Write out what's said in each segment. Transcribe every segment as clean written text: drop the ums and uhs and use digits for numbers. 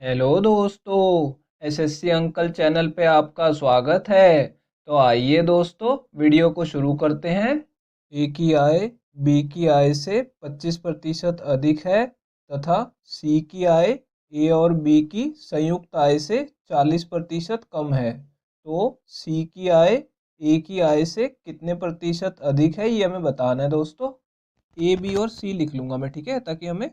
Hello दोस्तों। SSC uncle channel पे आपका स्वागत है। तो आइए दोस्तों, वीडियो को शुरू करते हैं। ए की आय बी की आय से 25% अधिक है तथा सी की आय ए और बी की संयुक्त आय से 40% कम है। तो सी की आय ए की आय से कितने प्रतिशत अधिक है, ये हमें बताना है दोस्तों। ए बी और सी लिख लूंगा मैं, ठीक है, ताकि हमें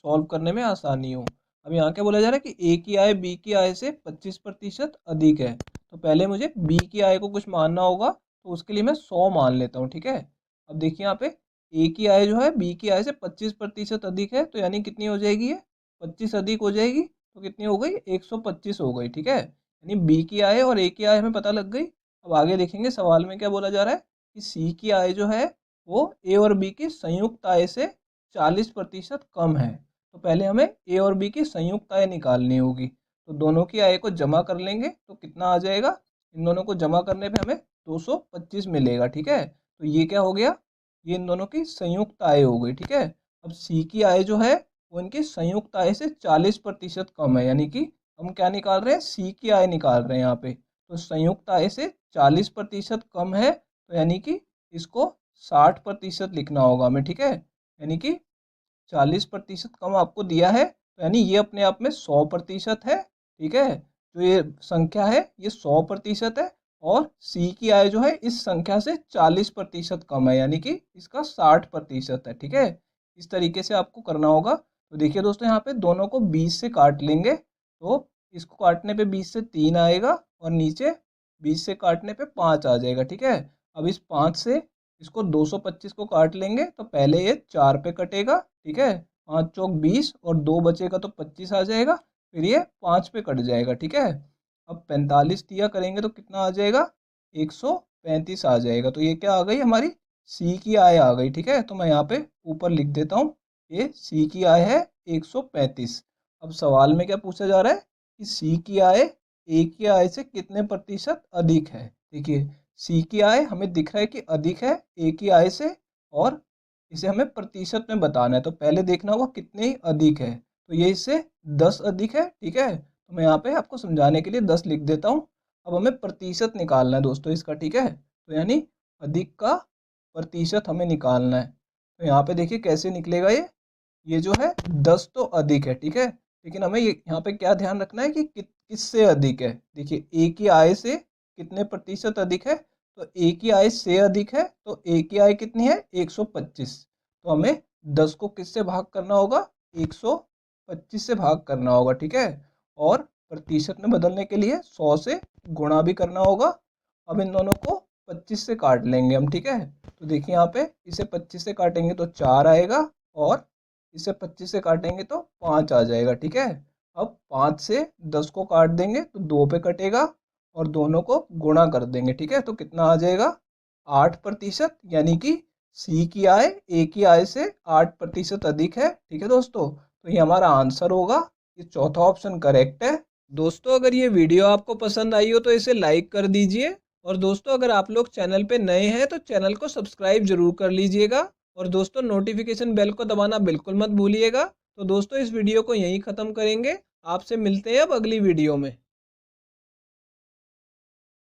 सॉल्व करने में आसानी हो। अब यहाँ क्या बोला जा रहा है कि ए की आय बी की आय से 25% अधिक है। तो पहले मुझे बी की आय को कुछ मानना होगा, तो उसके लिए मैं 100 मान लेता हूँ, ठीक है। अब देखिए यहाँ पे ए की आय जो है बी की आय से 25% अधिक है, तो यानी कितनी हो जाएगी ये 25 अधिक हो जाएगी, तो कितनी हो गई 125 हो गई, ठीक है। यानी बी की आय और ए की आय हमें पता लग गई। अब आगे देखेंगे सवाल में क्या बोला जा रहा है कि सी की आय जो है वो ए और बी की संयुक्त आय से 40% कम है। तो पहले हमें ए और बी की संयुक्त आय निकालनी होगी। तो दोनों की आय को जमा कर लेंगे तो कितना आ जाएगा, इन दोनों को जमा करने पे हमें 225 मिलेगा, ठीक है। तो ये क्या हो गया, ये इन दोनों की संयुक्त आय हो गई, ठीक है। अब सी की आय जो है वो इनकी संयुक्त आय से 40% कम है, यानी कि हम क्या निकाल रहे हैं, सी की आय निकाल रहे हैं यहाँ पे। तो संयुक्त आय से 40% कम है, तो यानी कि इसको 60% लिखना होगा हमें, ठीक है। यानी कि 40% कम आपको दिया है, तो यानी ये अपने आप में 100% है, ठीक है। जो ये संख्या है ये 100% है, और सी की आय जो है इस संख्या से 40% कम है, यानी कि इसका 60% है, ठीक है। इस तरीके से आपको करना होगा। तो देखिए दोस्तों, यहाँ पे दोनों को 20 से काट लेंगे, तो इसको काटने पे 20 से 3 आएगा, और नीचे 20 से काटने पे 5 आ जाएगा, ठीक है। अब इस 5 से इसको 225 को काट लेंगे, तो पहले ये 4 पे कटेगा, ठीक है। 5 चौक 20 और 2 बचेगा तो 25 आ जाएगा, फिर ये 5 पे कट जाएगा, ठीक है। अब 45 दिया करेंगे तो कितना आ जाएगा, 135 आ जाएगा। तो ये क्या आ गई हमारी सी की आय आ गई, ठीक है। तो मैं यहाँ पे ऊपर लिख देता हूँ, ये सी की आय है 135। अब सवाल में क्या पूछा जा रहा है कि सी की आय ए की आय से कितने प्रतिशत अधिक है। देखिए सी की आय हमें दिख रहा है कि अधिक है ए की आय से, और इसे हमें प्रतिशत में बताना है, तो पहले देखना होगा कितने अधिक है। तो ये इससे 10 अधिक है, ठीक है। तो मैं यहाँ पे आपको समझाने के लिए 10 लिख देता हूँ। अब हमें प्रतिशत निकालना है दोस्तों इसका, ठीक है। तो यानी अधिक का प्रतिशत हमें निकालना है। तो यहाँ पे देखिए कैसे निकलेगा ये जो है 10 तो अधिक है, ठीक है। लेकिन हमें ये यहाँ पे क्या ध्यान रखना है कि किससे अधिक है। देखिए ए की आय से कितने प्रतिशत अधिक है, तो ए की आय से अधिक है, तो ए की आय कितनी है 125। तो हमें 10 को किससे भाग करना होगा, 125 से भाग करना होगा, ठीक है। और प्रतिशत में बदलने के लिए 100 से गुणा भी करना होगा। अब इन दोनों को 25 से काट लेंगे हम, ठीक है। तो देखिए यहाँ पे इसे 25 से काटेंगे तो 4 आएगा, और इसे 25 से काटेंगे तो 5 आ जाएगा, ठीक है। अब 5 से 10 को काट देंगे तो 2 पे कटेगा, और दोनों को गुणा कर देंगे, ठीक है। तो कितना आ जाएगा 8%, यानी कि सी की आय ए की आय से 8% अधिक है, ठीक है दोस्तों। तो ये हमारा आंसर होगा, ये चौथा ऑप्शन करेक्ट है। दोस्तों अगर ये वीडियो आपको पसंद आई हो तो इसे लाइक कर दीजिए, और दोस्तों अगर आप लोग चैनल पे नए हैं तो चैनल को सब्सक्राइब जरूर कर लीजिएगा, और दोस्तों नोटिफिकेशन बेल को दबाना बिल्कुल मत भूलिएगा। तो दोस्तों इस वीडियो को यहीं ख़त्म करेंगे, आपसे मिलते हैं अब अगली वीडियो में।